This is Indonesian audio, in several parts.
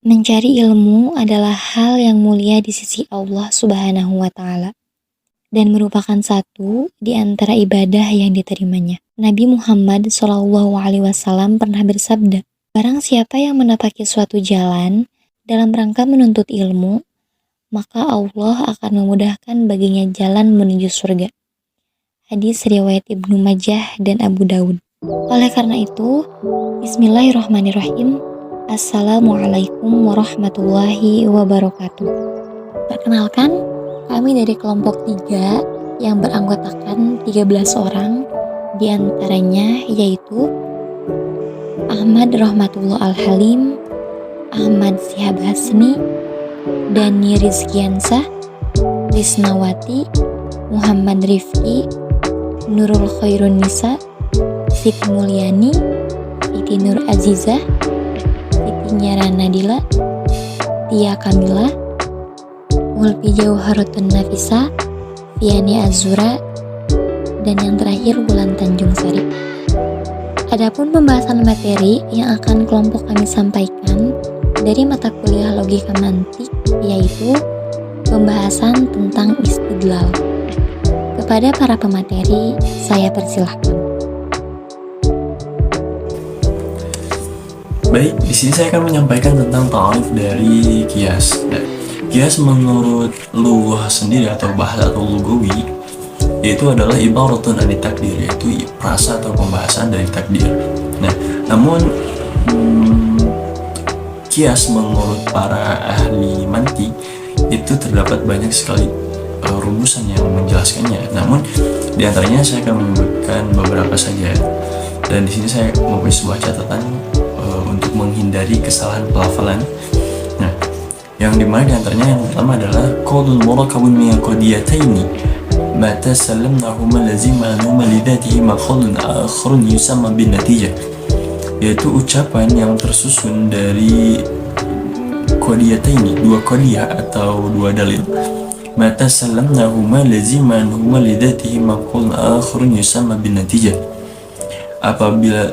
Mencari ilmu adalah hal yang mulia di sisi Allah Subhanahu wa Ta'ala dan merupakan satu di antara ibadah yang diterimanya. Nabi Muhammad SAW pernah bersabda, "Barang siapa yang menapaki suatu jalan dalam rangka menuntut ilmu, maka Allah akan memudahkan baginya jalan menuju surga." Hadis riwayat Ibnu Majah dan Abu Daud. Oleh karena itu, Bismillahirrahmanirrahim. Assalamualaikum warahmatullahi wabarakatuh. Perkenalkan, kami dari kelompok 3 yang beranggotakan 13 orang, diantaranya yaitu Ahmad Rahmatullah Al-Halim, Ahmad Syihab Hasni, Dani Rizkiansah, Risnawati, Muhammad Rifki, Nurul Khairun Nisa, Siti Mulyani, Siti Nur Azizah, Siti Nyara Nadila, Tia Kamila, Mulfi Jauharatun Nafisa, Fiani Azura, dan yang terakhir Wulan Tanjung Sari. Adapun pembahasan materi yang akan kelompok kami sampaikan dari mata kuliah logika mantik, yaitu pembahasan tentang istidlal. Kepada para pemateri, saya persilahkan. Baik, di sini saya akan menyampaikan tentang ta'arif dari kias. Nah, kias menurut lughah sendiri atau bahasa atau lugawi, yaitu adalah ibaratun anit takdir, yaitu frasa atau pembahasan dari takdir. Nah, namun kias menurut para ahli mantik itu terdapat banyak sekali rumusan yang menjelaskannya. Namun diantaranya saya akan menyebutkan beberapa saja. Dan di sini saya mempunyai sebuah catatan untuk menghindari kesalahan pelafalan. Nah, yang dimana diantaranya yang pertama adalah qaulun murakabun min qadiyataini ma tasallamnahuma lazima anhuma lidatihi maqalun akharun yusamma bin natijah, yaitu ucapan yang tersusun dari qadiyataini, dua qadiyah atau dua dalil. Mata salamnahuma lazima anhuma lidatihi maqalun akharun yusamma bin natijah. Apabila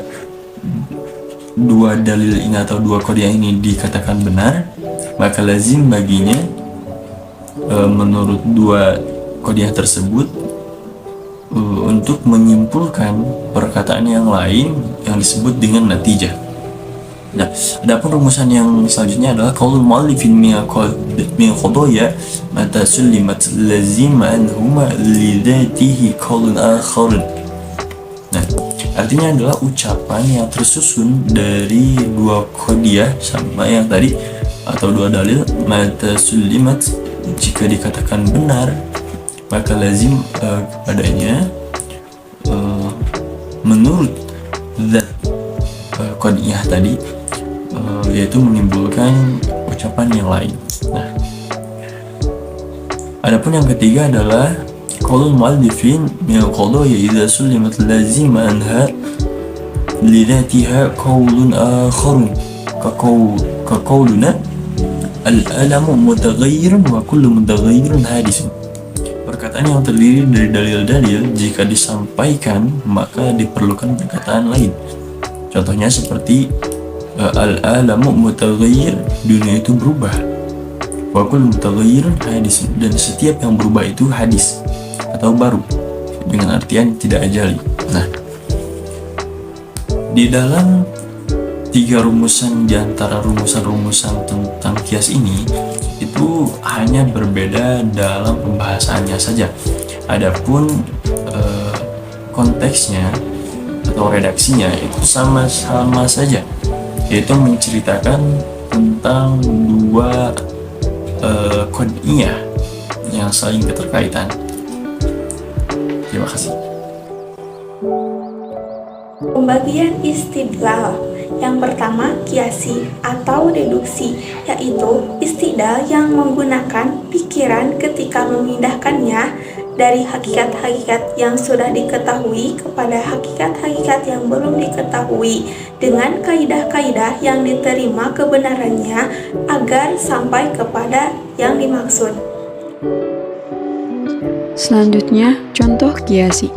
dua dalil ini atau dua qadiyah ini dikatakan benar, maka lazim baginya menurut dua qadiyah tersebut untuk menyimpulkan perkataan yang lain yang disebut dengan natijah. Nah, adapun rumusan yang selanjutnya adalah qaulul muallifin min qadaya mata sullimat lazima anhuma lidatihi qaulun akharun. Nah, artinya adalah ucapan yang tersusun dari dua qadiyah sama yang tadi atau dua dalil. Mata sullimat, jika dikatakan benar, maka lazim padanya menurut zat qadiyah tadi, yaitu menimbulkan ucapan yang lain. Nah, adapun yang ketiga adalah qaulul muallifin min qadaya idza sullimat lazima anha lidatiha qaulun akharun ka qauluna al-alamu mutaghayyirun wa kullu mutaghayyirun hadisun. Perkataan yang terdiri dari dalil-dalil jika disampaikan maka diperlukan perkataan lain. Contohnya seperti al-alamu mutaghayyir, dunia itu berubah. Wa kullu mutaghayyirun hadis, dan setiap yang berubah itu hadis atau baru, dengan artian tidak ajali. Nah, di dalam tiga rumusan di antara rumusan-rumusan tentang kias ini itu hanya berbeda dalam pembahasannya saja. Adapun konteksnya atau redaksinya itu sama-sama saja, yaitu menceritakan tentang dua qadiyah yang saling keterkaitan. Terima kasih. Pembagian istidlal. Yang pertama, kiasi atau deduksi, yaitu istidlal yang menggunakan pikiran ketika memindahkannya dari hakikat-hakikat yang sudah diketahui kepada hakikat-hakikat yang belum diketahui dengan kaidah-kaidah yang diterima kebenarannya agar sampai kepada yang dimaksud. Selanjutnya, contoh kiasi.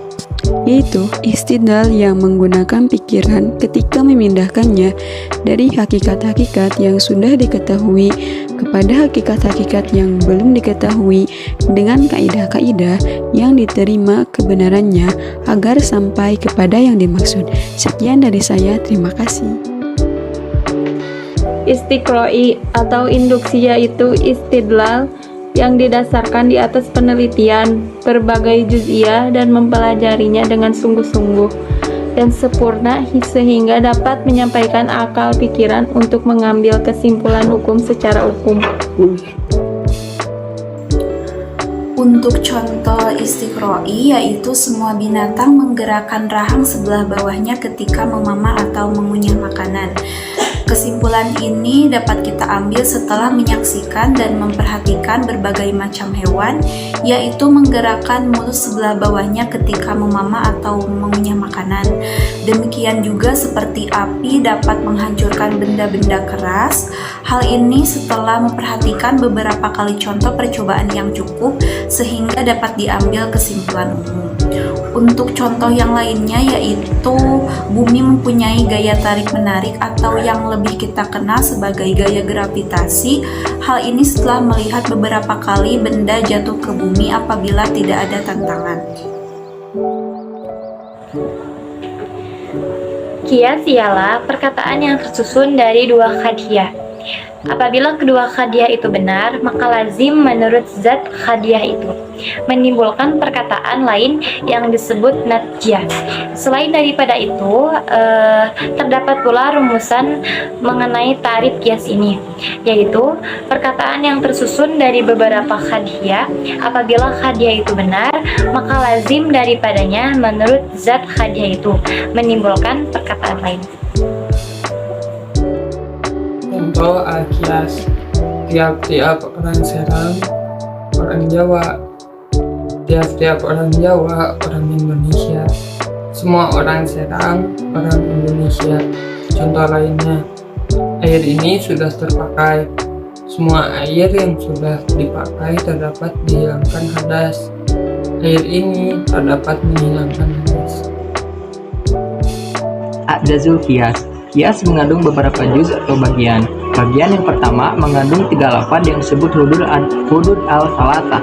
yaitu istidlal yang menggunakan pikiran ketika memindahkannya dari hakikat-hakikat yang sudah diketahui kepada hakikat-hakikat yang belum diketahui dengan kaidah-kaidah yang diterima kebenarannya agar sampai kepada yang dimaksud. Sekian dari saya, terima kasih. Istiqro'i atau induksi yaitu istidlal yang didasarkan di atas penelitian berbagai juz'iyah dan mempelajarinya dengan sungguh-sungguh dan sempurna sehingga dapat menyampaikan akal pikiran untuk mengambil kesimpulan hukum secara umum. Untuk contoh istiqro'i yaitu semua binatang menggerakkan rahang sebelah bawahnya ketika memamah atau mengunyah makanan. Kesimpulan ini dapat kita ambil setelah menyaksikan dan memperhatikan berbagai macam hewan, yaitu menggerakkan mulut sebelah bawahnya ketika memamah atau mengunyah makanan. Demikian juga seperti api dapat menghancurkan benda-benda keras. Hal ini setelah memperhatikan beberapa kali contoh percobaan yang cukup, sehingga dapat diambil kesimpulan umum. Untuk contoh yang lainnya yaitu bumi mempunyai gaya tarik-menarik atau yang lebih kita kenal sebagai gaya gravitasi. Hal ini setelah melihat beberapa kali benda jatuh ke bumi apabila tidak ada tantangan. Kias ialah perkataan yang tersusun dari dua khadiyah. Apabila kedua khadiyah itu benar, maka lazim menurut zat khadiyah itu menimbulkan perkataan lain yang disebut natjah. Selain daripada itu, terdapat pula rumusan mengenai tarif kias ini, yaitu perkataan yang tersusun dari beberapa khadiyah. Apabila khadiyah itu benar, maka lazim daripadanya menurut zat khadiyah itu menimbulkan perkataan lain. Contoh Al-Qiyas, tiap-tiap orang Serang, orang Jawa, tiap-tiap orang Jawa, orang Indonesia, semua orang Serang, orang Indonesia. Contoh lainnya, air ini sudah terpakai. Semua air yang sudah dipakai terdapat dihilangkan hadas. Air ini terdapat menghilangkan hadas. A'jazul Qiyas. Qiyas mengandung beberapa juz atau bagian. Bagian yang pertama mengandung 3 lafaz yang disebut hudud al-salatah.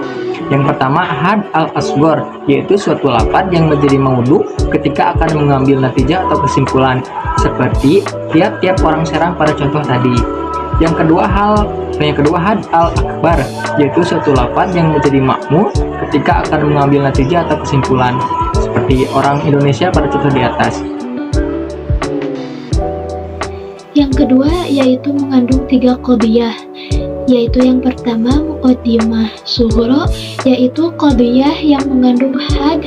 Yang pertama had al-asghar, yaitu suatu lafaz yang menjadi maudhu ketika akan mengambil natijah atau kesimpulan, seperti tiap-tiap orang Serang pada contoh tadi. Yang kedua had al-akbar, yaitu suatu lafaz yang menjadi makmu ketika akan mengambil natijah atau kesimpulan, seperti orang Indonesia pada contoh di atas. Yang kedua yaitu mengandung 3 qadiyah, yaitu yang pertama muqaddimah sughra, yaitu qadiyah yang mengandung had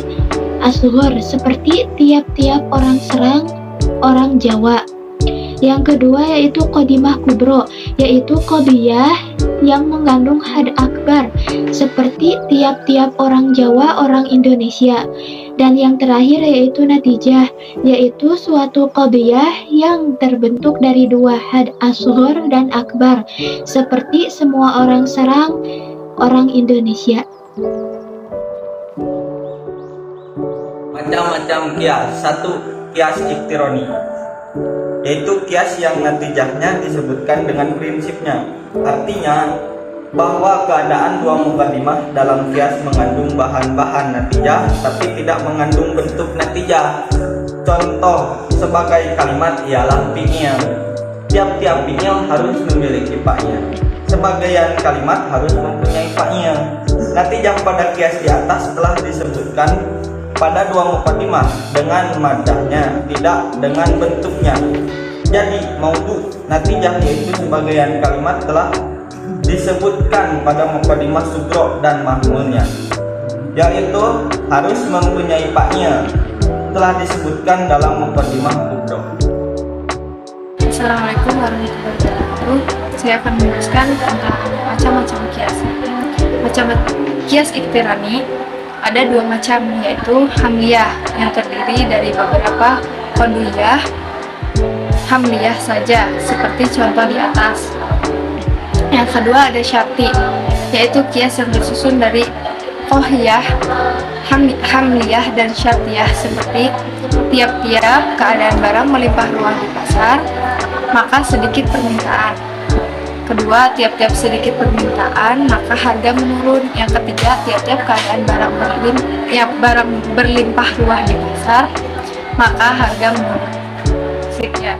asghar seperti tiap-tiap orang Serang, orang Jawa. Yang kedua yaitu qadimah kubro, yaitu qadiyah yang mengandung had akbar seperti tiap-tiap orang Jawa, orang Indonesia. Dan yang terakhir yaitu natijah, yaitu suatu qadiyah yang terbentuk dari 2 had asghar dan akbar seperti semua orang Serang, orang Indonesia. Macam-macam kias. 1. Kias iktironi, yaitu kias yang natijahnya disebutkan dengan prinsipnya. Artinya bahwa keadaan 2 muqaddimah dalam kias mengandung bahan-bahan natijah tapi tidak mengandung bentuk natijah. Contoh sebagai kalimat ialah fi'il. Tiap-tiap fi'il harus memiliki fa'il. Sebagian kalimat harus mempunyai fa'il. Natijah pada kias di atas telah disebutkan pada 2 muqaddimah dengan madahnya, tidak dengan bentuknya. Jadi maudhu natijah yaitu sebagian kalimat telah disebutkan pada muqaddimah sughra dan mahmulnya, yaitu harus mempunyai fa'il, telah disebutkan dalam muqaddimah kubra. Assalamualaikum warahmatullahi wabarakatuh. Saya akan meneruskan tentang macam-macam kias. Macam kias iktirani ada 2 macam, yaitu hamliyah yang terdiri dari beberapa qadiyah hamliyah saja seperti contoh di atas. Yang kedua ada syarti, yaitu kias yang tersusun dari qadiyah hamliyah dan syartiyah, seperti tiap-tiap keadaan barang melimpah ruah di pasar, maka sedikit permintaan. Kedua, tiap-tiap sedikit permintaan, maka harga menurun. Yang ketiga, tiap-tiap keadaan barang berlimpah ruah di pasar, maka harga menurun. Sekian.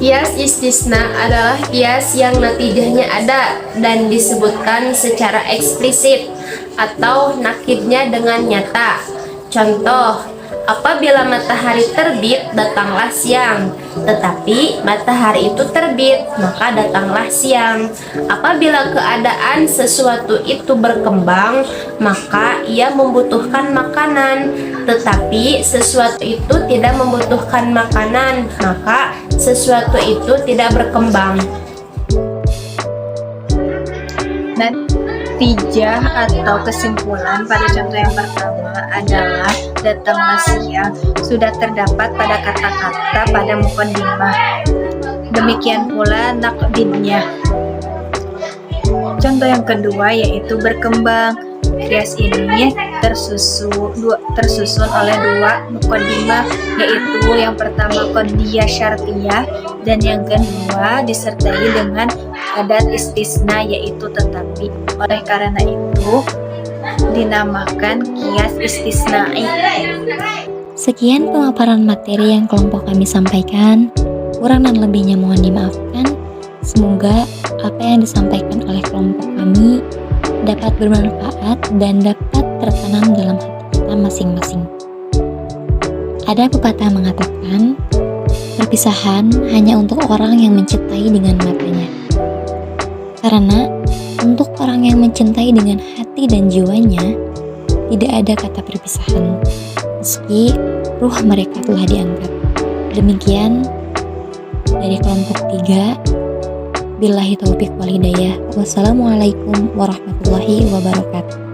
Kias istisna adalah kias yang natijahnya ada dan disebutkan secara eksplisit atau nakidnya dengan nyata. Contoh, apabila matahari terbit, datanglah siang. Tetapi matahari itu terbit, maka datanglah siang. Apabila keadaan sesuatu itu berkembang, maka ia membutuhkan makanan. Tetapi sesuatu itu tidak membutuhkan makanan, maka sesuatu itu tidak berkembang. Natijah atau kesimpulan pada contoh yang pertama adalah datanglah siang sudah terdapat pada kata-kata pada muqaddimah. Demikian pula naqdidnya. Contoh yang kedua yaitu berkembang. Kias ini tersusun oleh dua muqaddimah, yaitu yang pertama qadiyah syartiyah dan yang kedua disertai dengan adat istisna yaitu tetapi. Oleh karena itu dinamakan kias istisnai. Sekian pemaparan materi yang kelompok kami sampaikan. Kurang dan lebihnya mohon dimaafkan. Semoga apa yang disampaikan oleh kelompok kami dapat bermanfaat dan dapat tertanam dalam hati kita masing-masing. Ada pepatah mengatakan, perpisahan hanya untuk orang yang mencintai dengan matanya. Karena untuk orang yang mencintai dengan hati dan jiwanya, tidak ada kata perpisahan, meski ruh mereka telah diangkat. Demikian dari kelompok 3. Billahi taufiq wal hidayah. Wassalamualaikum warahmatullahi wabarakatuh.